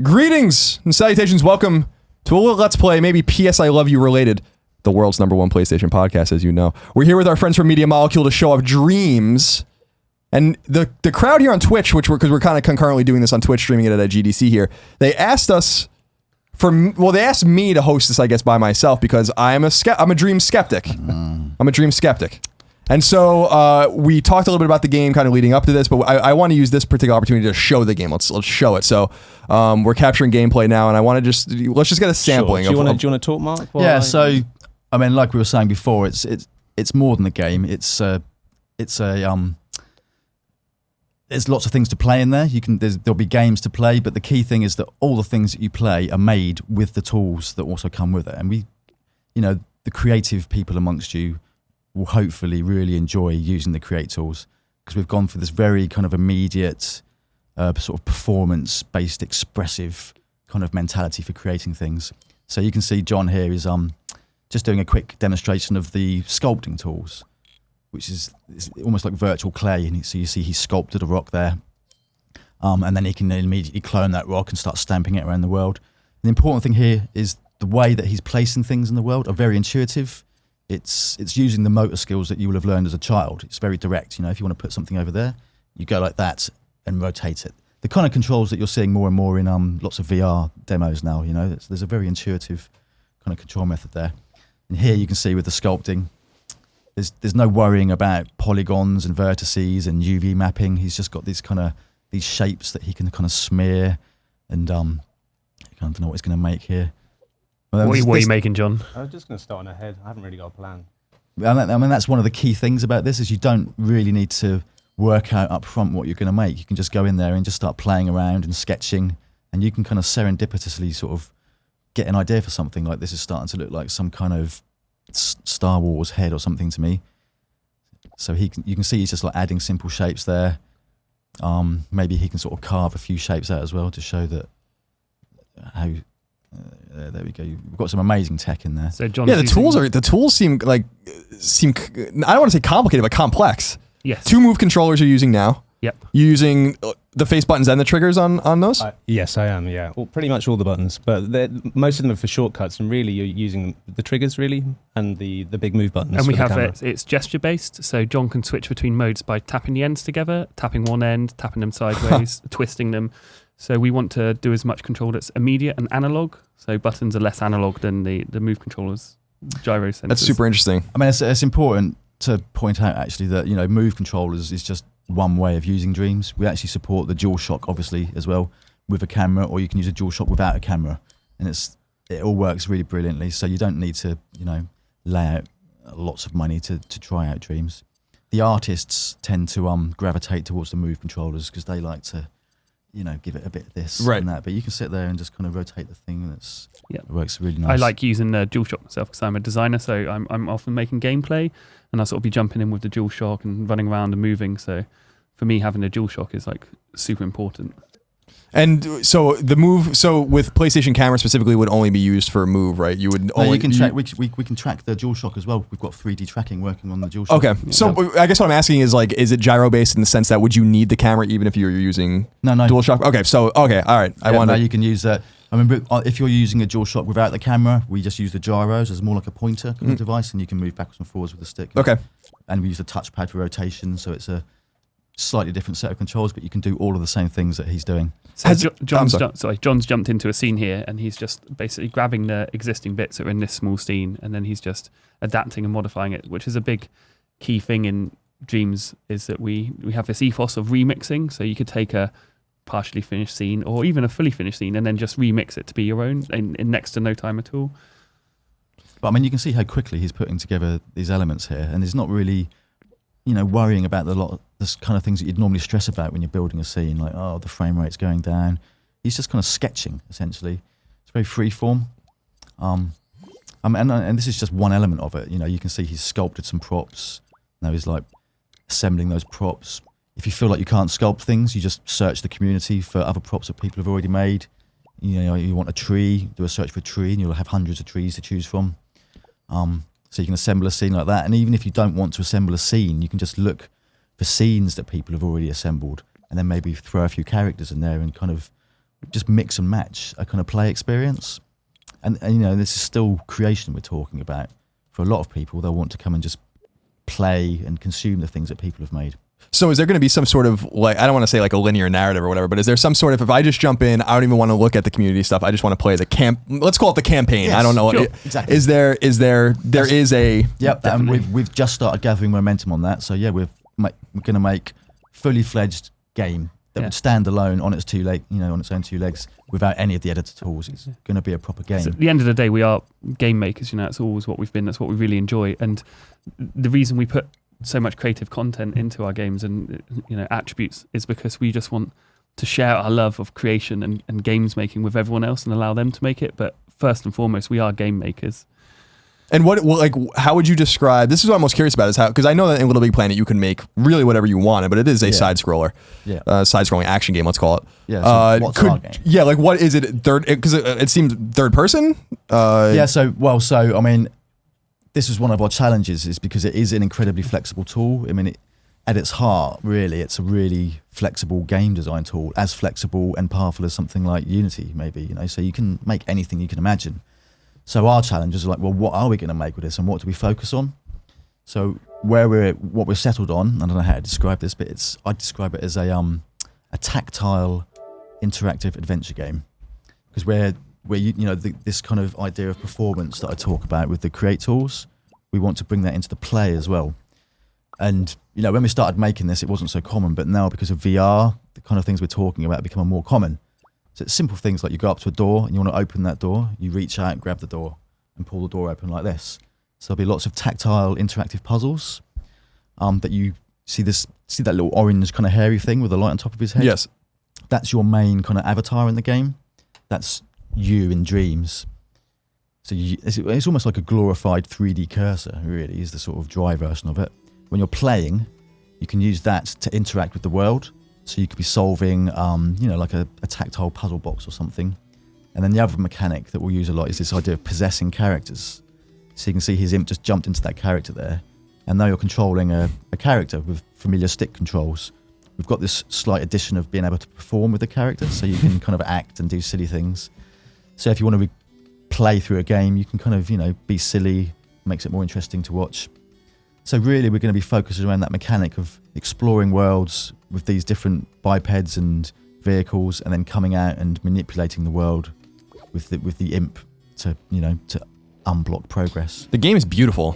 Greetings and salutations. Welcome to a little Let's Play, maybe P.S. I Love You related, the world's #1 PlayStation podcast, as you know. We're here with our friends from Media Molecule to show off Dreams. And the crowd here on Twitch, because we're kind of concurrently doing this on Twitch, streaming it at GDC here, they asked us they asked me to host this, I guess, by myself because I'm a Dream skeptic. I'm a Dream skeptic. And so we talked a little bit about the game kind of leading up to this, but I want to use this particular opportunity to show the game. Let's show it. So we're capturing gameplay now, and I want to let's just get a sampling. Sure. Do you want to talk, Mark? Yeah. So I mean, like we were saying before, it's more than a game. There's lots of things to play in there. There'll be games to play, but the key thing is that all the things that you play are made with the tools that also come with it. And the creative people amongst you will hopefully really enjoy using the Create tools because we've gone for this very kind of immediate, sort of performance-based, expressive kind of mentality for creating things. So you can see John here is just doing a quick demonstration of the sculpting tools, which is almost like virtual clay. And so you see he sculpted a rock there, and then he can immediately clone that rock and start stamping it around the world. And the important thing here is the way that he's placing things in the world are very intuitive. It's using the motor skills that you will have learned as a child. It's very direct. If you want to put something over there, you go like that and rotate it. The kind of controls that you're seeing more and more in lots of VR demos now. There's a very intuitive kind of control method there. And here you can see with the sculpting, there's no worrying about polygons and vertices and UV mapping. He's just got these shapes that he can kind of smear, and I don't know what he's going to make here. Well, what are you making, John? I was just going to start on ahead. I haven't really got a plan. I mean, that's one of the key things about this is you don't really need to work out up front what you're going to make. You can just go in there and just start playing around and sketching, and you can kind of serendipitously sort of get an idea for something. Like this is starting to look like some kind of Star Wars head or something to me. So you can see he's just like adding simple shapes there. Maybe he can sort of carve a few shapes out as well to show that how. There we go. We've got some amazing tech in there. So John, the tools seem I don't want to say complicated, but complex. Yes. 2 move controllers you're using now. Yep. You're using the face buttons and the triggers on those? Yes, I am, yeah. Well, pretty much all the buttons, but most of them are for shortcuts, and really you're using the triggers, really, and the big move buttons. And we have it's gesture-based, so John can switch between modes by tapping the ends together, tapping one end, tapping them sideways, twisting them. So we want to do as much control that's immediate and analog, so buttons are less analog than the move controllers, gyro sensors. That's super interesting. I mean, it's important to point out, actually, that move controllers is just one way of using Dreams. We actually support the DualShock, obviously, as well, with a camera, or you can use a DualShock without a camera, and it all works really brilliantly. So you don't need to, lay out lots of money to try out Dreams. The artists tend to gravitate towards the move controllers because they like to, give it a bit of this and that. But you can sit there and just kind of rotate the thing, and it works really nice. I like using the DualShock myself because I'm a designer, so I'm often making gameplay, and I sort of be jumping in with the DualShock and running around and moving. So for me, having a DualShock is like super important. And so with PlayStation camera specifically would only be used for move, right? You would only. We can track the DualShock as well. We've got 3D tracking working on the DualShock. Okay, so I guess what I'm asking is is it gyro based in the sense that would you need the camera even if you're using DualShock? Okay, all right. You can use that. I mean, if you're using a DualShock without the camera, we just use the gyros as more like a pointer kind of device, and you can move backwards and forwards with the stick. Okay. And we use the touchpad for rotation, so it's a slightly different set of controls, but you can do all of the same things that he's doing. So John's jumped into a scene here, and he's just basically grabbing the existing bits that are in this small scene, and then he's just adapting and modifying it, which is a big key thing in Dreams, is that we have this ethos of remixing. So you could take a partially finished scene or even a fully finished scene and then just remix it to be your own in next to no time at all. But I mean, you can see how quickly he's putting together these elements here, and he's not really worrying about the kind of things that you'd normally stress about when you're building a scene, like, the frame rate's going down. He's just kind of sketching, essentially. It's very free form. And this is just one element of it. You can see he's sculpted some props. Now he's like assembling those props. If you feel like you can't sculpt things, you just search the community for other props that people have already made. You want a tree, do a search for a tree, and you'll have hundreds of trees to choose from. So you can assemble a scene like that. And even if you don't want to assemble a scene, you can just look for scenes that people have already assembled, and then maybe throw a few characters in there and kind of just mix and match a kind of play experience. And you know, this is still creation we're talking about. For a lot of people, they'll want to come and just play and consume the things that people have made. So is there going to be some sort of, like, I don't want to say like a linear narrative or whatever, but is there some sort of, if I just jump in, I don't even want to look at the community stuff, I just want to play the let's call it the campaign. Yes, I don't know. sure. Exactly. There is a... Yep, and we've just started gathering momentum on that. So yeah, we're going to make fully fledged game that would stand alone on its on its own two legs without any of the editor tools. It's going to be a proper game. So at the end of the day, we are game makers. You know, it's always what we've been. That's what we really enjoy. And the reason we put so much creative content into our games and, you know, attributes is because we just want to share our love of creation and games making with everyone else and allow them to make it. But first and foremost, we are game makers. And how would you describe, this is what I'm most curious about, is how, because I know that in Little Big Planet you can make really whatever you wanted, but it is a side-scroller, side-scrolling action game, let's call it. Yeah, so what's our game? Yeah, like what is it, because it seems third person? I mean, this is one of our challenges, is because it is an incredibly flexible tool. I mean, at its heart, really, it's a really flexible game design tool, as flexible and powerful as something like Unity, maybe. You know, so you can make anything you can imagine. So our challenges are like, well, what are we going to make with this, and what do we focus on? So what we're settled on, I don't know how to describe this, but I'd describe it as a tactile, interactive adventure game, because this kind of idea of performance that I talk about with the create tools, we want to bring that into the play as well. And you know, when we started making this, it wasn't so common, but now because of VR, the kind of things we're talking about become more common. So it's simple things like you go up to a door and you want to open that door, you reach out, grab the door, and pull the door open like this. So there'll be lots of tactile, interactive puzzles that you see that little orange kind of hairy thing with a light on top of his head. Yes, that's your main kind of avatar in the game. That's you in Dreams. So it's almost like a glorified 3D cursor, really, is the sort of dry version of it. When you're playing, you can use that to interact with the world. So you could be solving, like a tactile puzzle box or something. And then the other mechanic that we'll use a lot is this idea of possessing characters. So you can see his imp just jumped into that character there. And now you're controlling a character with familiar stick controls. We've got this slight addition of being able to perform with the character, so you can kind of act and do silly things. So if you want to play through a game, you can kind of, be silly, makes it more interesting to watch. So really, we're going to be focused around that mechanic of exploring worlds with these different bipeds and vehicles, and then coming out and manipulating the world with the imp to unblock progress. the game is beautiful.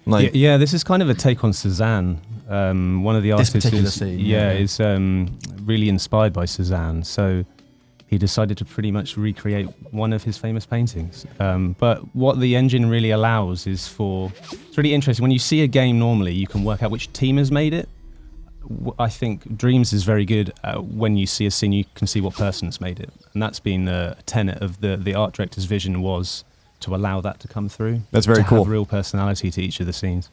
Like, Yeah, this is kind of a take on Cezanne. One of the This artists particular is, scene, is really inspired by Cezanne. So he decided to pretty much recreate one of his famous paintings. But what the engine really allows is it's really interesting. When you see a game normally, you can work out which team has made it. I think Dreams is very good when you see a scene, you can see what person's made it. And that's been a tenet of the art director's vision, was to allow that to come through. That's very to cool. have real personality to each of the scenes.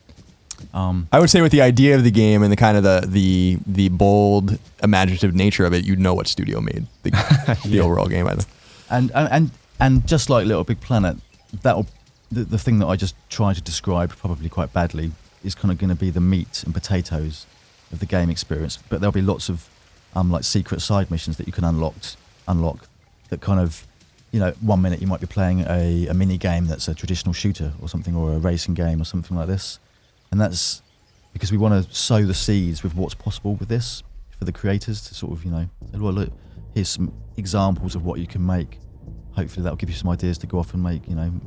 I would say with the idea of the game and the kind of the bold, imaginative nature of it, you'd know what studio made the overall game. I think. And just like Little Big Planet, the thing that I just tried to describe probably quite badly is kind of going to be the meat and potatoes of the game experience. But there'll be lots of like secret side missions that you can unlock that kind of, 1 minute you might be playing a mini game that's a traditional shooter or something, or a racing game or something like this. And that's because we want to sow the seeds with what's possible with this for the creators to sort of, say, well, look, here's some examples of what you can make. Hopefully that'll give you some ideas to go off and make,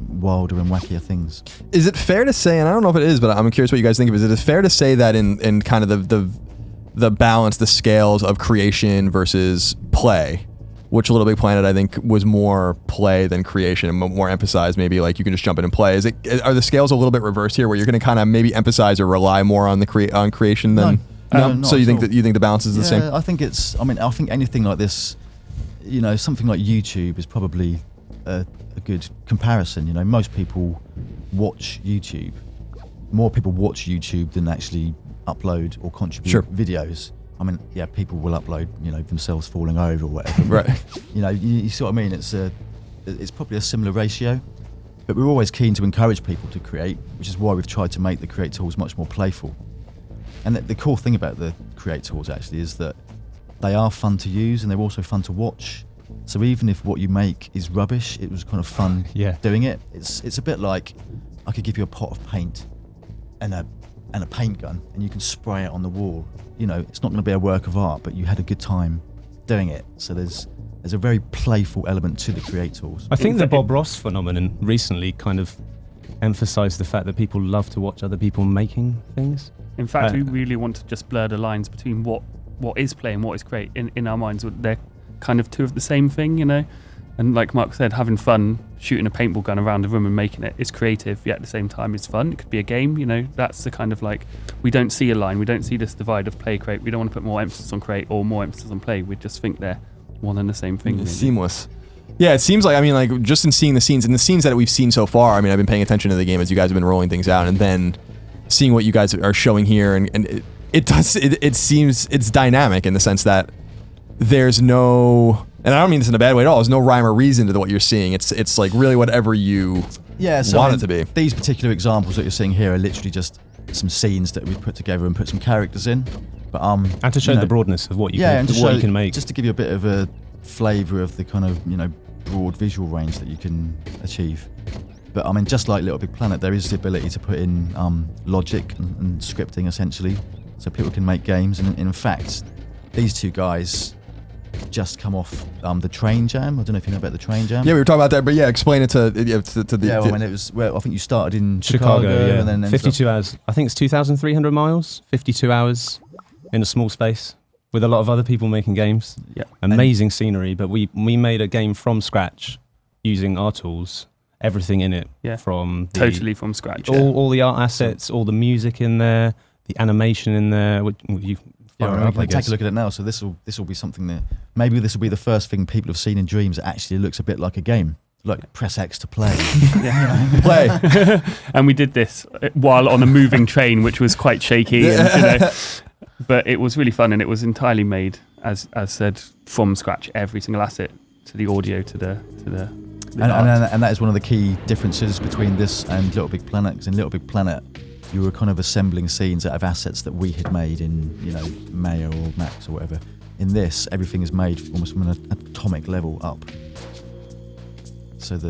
wilder and wackier things. Is it fair to say, and I don't know if it is, but I'm curious what you guys think of it, is it fair to say that in kind of the balance, the scales of creation versus play, which Little Big Planet I think was more play than creation and more emphasized, maybe like you can just jump in and play. Are the scales a little bit reversed here, where you're going to kind of maybe emphasize or rely more on on creation than No, so you think the balance is the same? I think it's. I think anything like this, something like YouTube is probably a good comparison. Most people watch YouTube. More people watch YouTube than actually upload or contribute videos. People will upload, themselves falling over or whatever. Right. You see what I mean? It's probably a similar ratio, but we're always keen to encourage people to create, which is why we've tried to make the create tools much more playful. And the cool thing about the create tools actually is that they are fun to use, and they're also fun to watch. So even if what you make is rubbish, it was kind of fun doing it. It's a bit like I could give you a pot of paint and a paint gun, and you can spray it on the wall. You know, it's not going to be a work of art, but you had a good time doing it. So there's a very playful element to the Create tools. I think the Bob Ross phenomenon recently kind of emphasised the fact that people love to watch other people making things. In fact, we really want to just blur the lines between what is play and what is create. In our minds, they're kind of two of the same thing, you know? And like Mark said, having fun, shooting a paintball gun around the room and making it is creative, yet at the same time it's fun. It could be a game, you know? That's the kind of like, we don't see a line, we don't see this divide of play, create. We don't want to put more emphasis on create or more emphasis on play. We just think they're one and the same thing. It's seamless. Yeah, it seems like, I mean, like, just in seeing the scenes, and the scenes that we've seen so far, I mean, I've been paying attention to the game as you guys have been rolling things out, and then seeing what you guys are showing here, and it seems, it's dynamic in the sense that there's no, and I don't mean this in a bad way at all, there's no rhyme or reason to what you're seeing. It's like really whatever you want it to be. These particular examples that you're seeing here are literally just some scenes that we've put together and put some characters in. But and to show the broadness of what you can make. Just to give you a bit of a flavour of the kind of, you know, broad visual range that you can achieve. But I mean, just like Little Big Planet, there is the ability to put in logic and scripting essentially, so people can make games. And in fact, these two guys just come off the Train Jam. I don't know if you know about the Train Jam. Yeah, we were talking about that, but yeah, explain it to the. Yeah, well, when it was, I think you started in Chicago and then 52 hours. I think it's 2,300 miles, 52 hours in a small space with a lot of other people making games. Yeah, amazing scenery. But we made a game from scratch using our tools. Everything in it, from totally from scratch. All the art assets, all the music in there, the animation in there. Take a look at it now. So this will be something that maybe this will be the first thing people have seen in Dreams that actually looks a bit like a game. Like press X to play. Play. And we did this while on a moving train, which was quite shaky. And, you know, but it was really fun, and it was entirely made, as said, from scratch. Every single asset, to the audio, to the and that is one of the key differences between this and Little Big Planet. Because in Little Big Planet, you were kind of assembling scenes out of assets that we had made in, you know, Maya or Max or whatever. In this, everything is made almost from an atomic level up. So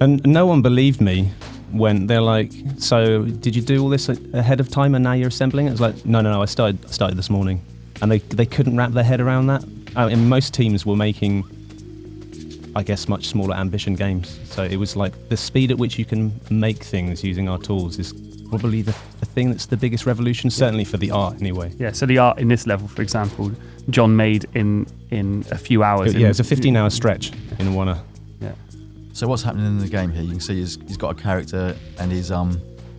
and no one believed me when they're like, "So did you do all this ahead of time and now you're assembling it?" It's like, no, I started this morning, and they couldn't wrap their head around that. And most teams were making, I guess, much smaller ambition games. So it was like the speed at which you can make things using our tools is probably the thing that's the biggest revolution, certainly for the art anyway. Yeah, so the art in this level, for example, John made in a few hours. Yeah, it's a 15-hour stretch in one. Yeah. So what's happening in the game here? You can see he's got a character and he's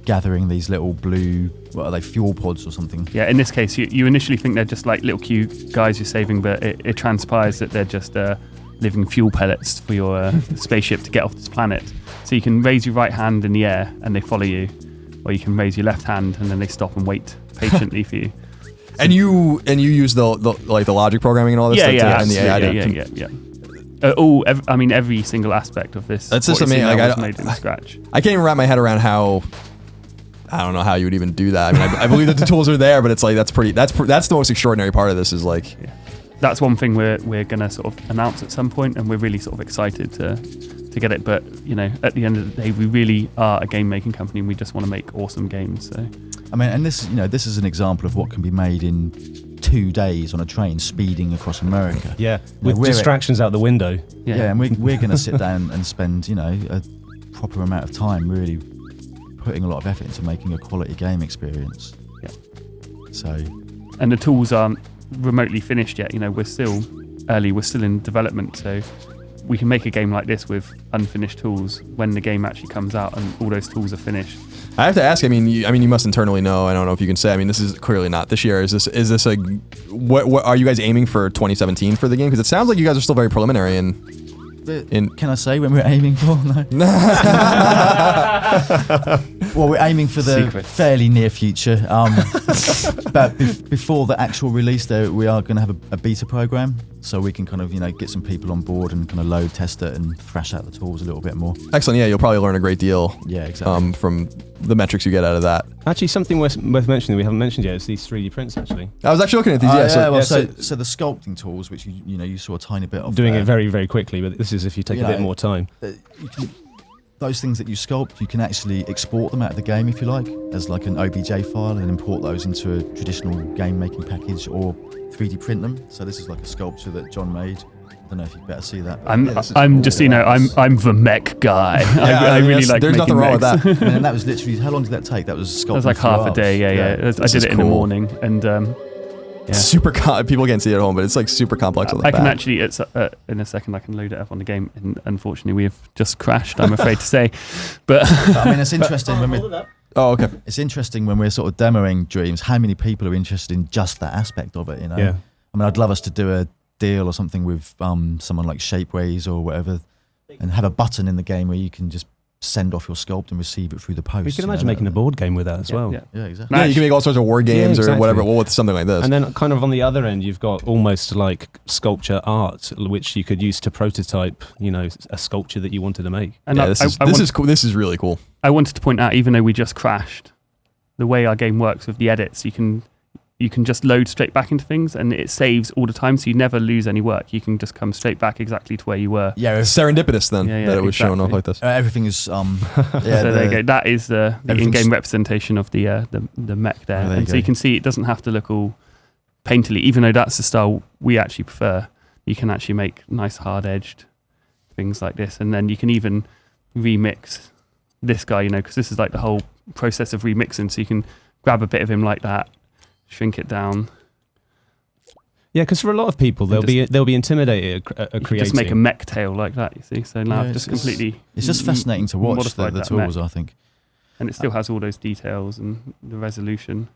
gathering these little blue, what are they, fuel pods or something? Yeah, in this case, you initially think they're just like little cute guys you're saving, but it transpires that they're just living fuel pellets for your spaceship to get off this planet. So you can raise your right hand in the air and they follow you, or you can raise your left hand and then they stop and wait patiently for you. And you use the logic programming and all this stuff and the AI. Every single aspect of this. That's just amazing. Was made from scratch. I can't even wrap my head around how. I don't know how you would even do that. I mean, I believe that the tools are there, but it's like that's the most extraordinary part of this is like. Yeah. That's one thing we're gonna sort of announce at some point, and we're really sort of excited to get it. But you know, at the end of the day, we really are a game making company, and we just want to make awesome games. So, I mean, and this is an example of what can be made in 2 days on a train speeding across America. Yeah, with distractions out the window. Yeah, and we're going to sit down and spend a proper amount of time really putting a lot of effort into making a quality game experience. Yeah. So, and the tools aren't remotely finished yet. You know, we're still early, we're still in development, so we can make a game like this with unfinished tools when the game actually comes out and all those tools are finished. I have to ask. I mean, you must internally know. I don't know if you can say. I mean, this is clearly not this year. Is this a what are you guys aiming for 2017 for the game? Because it sounds like you guys are still very preliminary. Can I say when we're aiming for? No. Well, we're aiming for the Secrets. fairly near future. But before the actual release, though, we are going to have a beta program, so we can kind of get some people on board and kind of load test it and thrash out the tools a little bit more. Excellent. Yeah, you'll probably learn a great deal. Yeah, exactly. From the metrics you get out of that. Actually, something worth mentioning that we haven't mentioned yet is these 3D prints. Actually, I was actually looking at these. So the sculpting tools, which you saw a tiny bit of, doing there, it very, very quickly, but this is if you take a bit more time. Those things that you sculpt, you can actually export them out of the game if you like, as like an OBJ file, and import those into a traditional game making package, or 3D print them. So this is like a sculpture that John made. I don't know if you'd better see that. I'm just I'm the mech guy. I really like. There's nothing wrong with that. And that was literally, how long did that take? That was sculpting. That was like for half a hours. day. Yeah. I did it in the morning, and yeah. Super. People can't see it at home, but it's like super complex. On the I can back. actually, in a second, I can load it up on the game. And unfortunately, we have just crashed. I'm afraid to say, but I mean, it's interesting when we. Oh, okay. It's interesting when we're sort of demoing Dreams, how many people are interested in just that aspect of it. Yeah. I mean, I'd love us to do a deal or something with someone like Shapeways or whatever, and have a button in the game where you can just send off your sculpt and receive it through the post. We can imagine making a board game with that as well. Yeah, exactly. Yeah, you can make all sorts of war games exactly. or whatever. Well, with something like this. And then kind of on the other end, you've got almost like sculpture art, which you could use to prototype, a sculpture that you wanted to make. and yeah, this is cool. This is really cool. I wanted to point out, even though we just crashed, the way our game works with the edits, you can just load straight back into things, and it saves all the time, so you never lose any work. You can just come straight back exactly to where you were. Yeah, It's serendipitous then that it was showing off like this. everything is. So there you go. That is the in-game representation of the mech there. there you And so go. you can see it doesn't have to look all painterly, even though that's the style we actually prefer. You can actually make nice hard-edged things like this, and then you can even remix this guy, because this is like the whole process of remixing. So you can grab a bit of him like that, shrink it down. Yeah, because for a lot of people, they'll be intimidated at You can creating. just make a mech tail like that, you see. So now I've just it's- completely. It's just fascinating to watch modified the that tools. mech. I think. And it still has all those details and the resolution.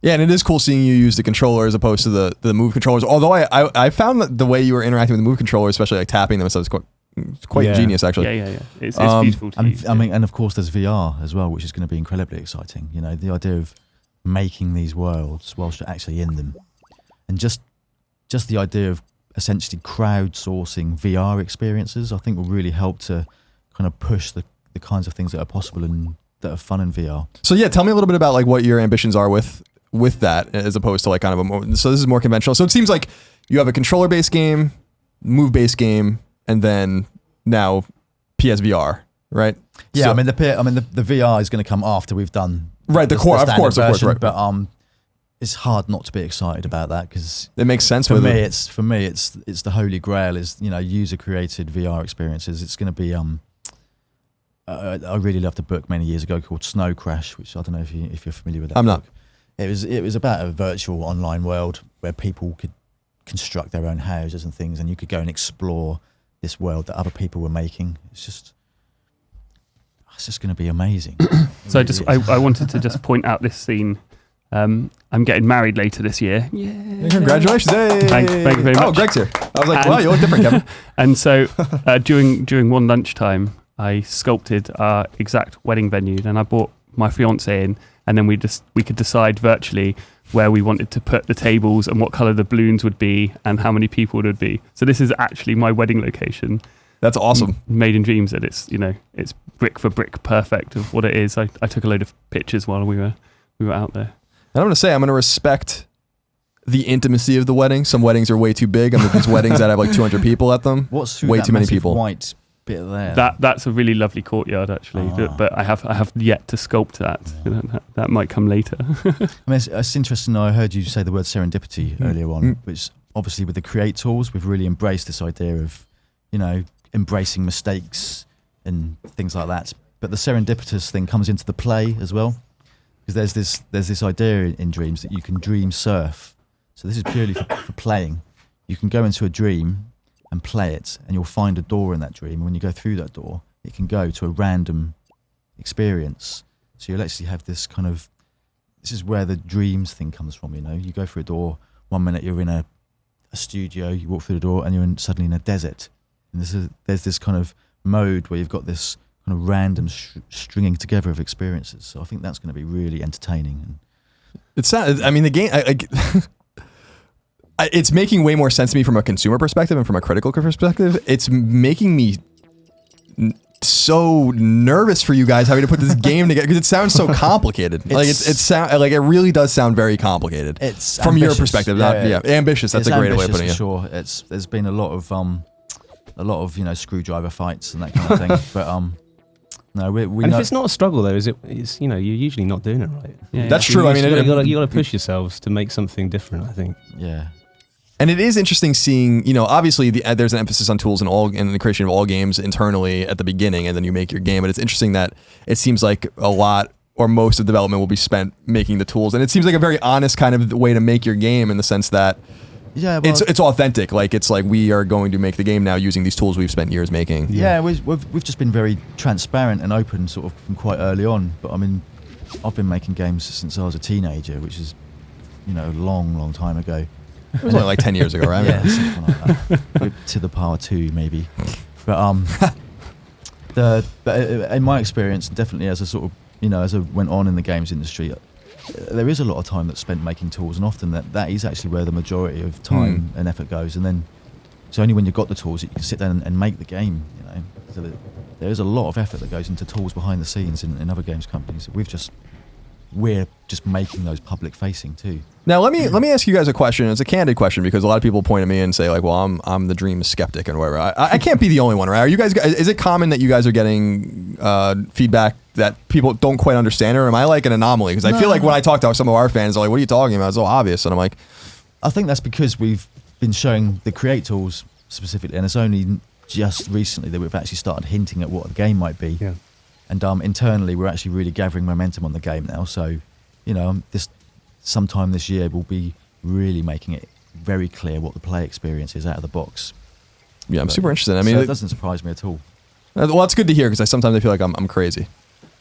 Yeah, and it is cool seeing you use the controller as opposed to the move controllers. Although I found that the way you were interacting with the move controller, especially like tapping them and stuff, is quite ingenious actually. Yeah. It's beautiful to use. I mean, and of course, there's VR as well, which is going to be incredibly exciting. The idea of making these worlds whilst you're actually in them, and just the idea of essentially crowdsourcing VR experiences, I think will really help to kind of push the kinds of things that are possible and that are fun in VR. So yeah, tell me a little bit about like what your ambitions are with that, as opposed to like kind of a more. So this is more conventional. So it seems like you have a controller-based game, move-based game, and then now PSVR, right? Yeah, So- I mean the VR is going to come after we've done Right, the core, of course, right. But it's hard not to be excited about that because It makes sense for with me, it. it's the holy grail is user created VR experiences. It's going to be I really loved a book many years ago called Snow Crash, which I don't know if you're familiar with that. I'm book. not. It was about a virtual online world where people could construct their own houses and things, and you could go and explore this world that other people were making. It's just going to be amazing. So It really is. I wanted to just point out this scene. I'm getting married later this year. Yeah, congratulations! Hey. Thank you very Oh, much. Greg's here. I was like, And- wow, you look different, Kevin. And so during one lunchtime, I sculpted our exact wedding venue. Then I brought my fiance in, and then we could decide virtually where we wanted to put the tables and what color the balloons would be and how many people it would be. So this is actually my wedding location. That's awesome. Made in Dreams, that it's it's brick for brick perfect of what it is. I took a load of pictures while we were out there. And I'm going to say, I'm going to respect the intimacy of the wedding. Some weddings are way too big. I mean, there's weddings that have like 200 people at them. What's through way that too many massive people. white bit there? That's a really lovely courtyard actually, but I have yet to sculpt that. That might come later. I mean, it's interesting. I heard you say the word serendipity earlier on, which obviously with the Create tools, we've really embraced this idea of, embracing mistakes and things like that. But the serendipitous thing comes into the play as well, because there's this idea in Dreams that you can dream surf. So this is purely for playing. You can go into a dream and play it, and you'll find a door in that dream. And when you go through that door, it can go to a random experience. So you'll actually have this kind of, this is where the dreams thing comes from, You go through a door, 1 minute you're in a studio, you walk through the door and you're suddenly in a desert. And there's this kind of mode where you've got this kind of random stringing together of experiences. So I think that's going to be really entertaining. And It's not, I mean, the game, it's making way more sense to me from a consumer perspective and from a critical perspective. It's making me so nervous for you guys having to put this game together because it sounds so complicated. It really does sound very complicated. It's from ambitious. your perspective. Yeah. Ambitious. That's a great way of putting it. Sure, there's been a lot of screwdriver fights and that kind of thing. But no, we And know. if it's not a struggle though, it's you're usually not doing it right. Yeah, That's true. I mean, you got to push yourselves to make something different. I think. Yeah. And it is interesting seeing, obviously there's an emphasis on tools in the creation of all games internally at the beginning, and then you make your game. But it's interesting that it seems like a lot or most of development will be spent making the tools, and it seems like a very honest kind of way to make your game in the sense that it's authentic. Like it's like we are going to make the game now using these tools we've spent years making. Yeah, we've just been very transparent and open, sort of from quite early on. But I mean, I've been making games since I was a teenager, which is a long time ago. It was only like 10 years ago, right? Yeah, something like that. To the power 2, maybe. But in my experience, definitely as a sort of as I went on in the games industry, there is a lot of time that's spent making tools, and often that is actually where the majority of time and effort goes. And then it's only when you've got the tools that you can sit down and make the game. So there is a lot of effort that goes into tools behind the scenes in other games companies. We're just making those public facing too. Now let me ask you guys a question. It's a candid question because a lot of people point at me and say like, "Well, I'm the Dreams skeptic and whatever." I can't be the only one, right? Are you guys? Is it common that you guys are getting feedback that people don't quite understand, or am I like an anomaly? Because I feel like when I talk to some of our fans, they're like, "What are you talking about? It's so obvious," and I'm like, I think that's because we've been showing the Create tools specifically, and it's only just recently that we've actually started hinting at what the game might be. Yeah. And internally, we're actually really gathering momentum on the game now. So, sometime this year, we'll be really making it very clear what the play experience is out of the box. "Yeah, I'm super interested." I mean, so it doesn't surprise me at all. Well, it's good to hear because sometimes I feel like I'm crazy.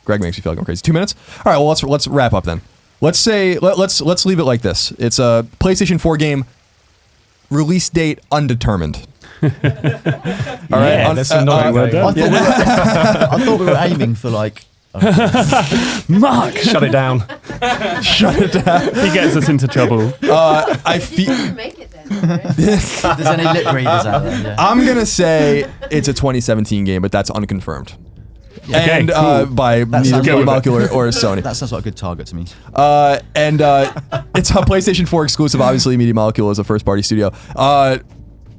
Greg makes me feel like I'm crazy. 2 minutes. All right. Well, let's wrap up then. Let's leave it like this. It's a PlayStation 4 game. Release date undetermined. All right. Yeah, that's annoying. I thought we were aiming for like. Mark, shut it down. Shut it down. He gets us into trouble. I feel. Make it then. Right? If there's any lip readers out there. Yeah. I'm gonna say it's a 2017 game, but that's unconfirmed. Okay, And cool. by That neither sounds good. Molecule or Sony. That sounds like a good target to me. And it's a PlayStation 4 exclusive. Obviously, Media Molecule is a first-party studio.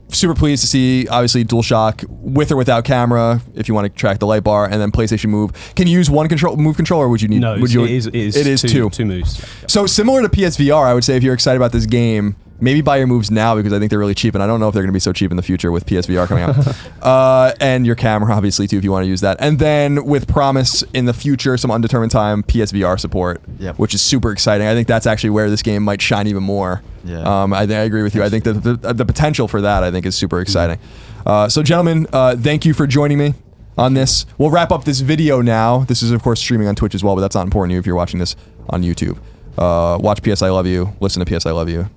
Super pleased to see, obviously, DualShock with or without camera, if you want to track the light bar, and then PlayStation Move. Can you use one move controller, or would you need? No, would you, it is two moves. So similar to PSVR, I would say if you're excited about this game, maybe buy your moves now because I think they're really cheap, and I don't know if they're going to be so cheap in the future with PSVR coming out. And your camera, obviously, too, if you want to use that. And then with promise in the future, some undetermined time, PSVR support, which is super exciting. I think that's actually where this game might shine even more. Yeah. I agree with you. I think that the potential for that, I think, is super exciting. So, gentlemen, thank you for joining me on this. We'll wrap up this video now. This is, of course, streaming on Twitch as well, but that's not important to you if you're watching this on YouTube. Watch PS I Love You. Listen to PS I Love You.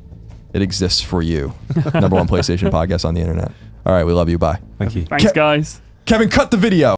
It exists for you. #1 PlayStation podcast on the internet. All right, we love you. Bye. Thank you. Thanks, guys. Kevin, cut the video.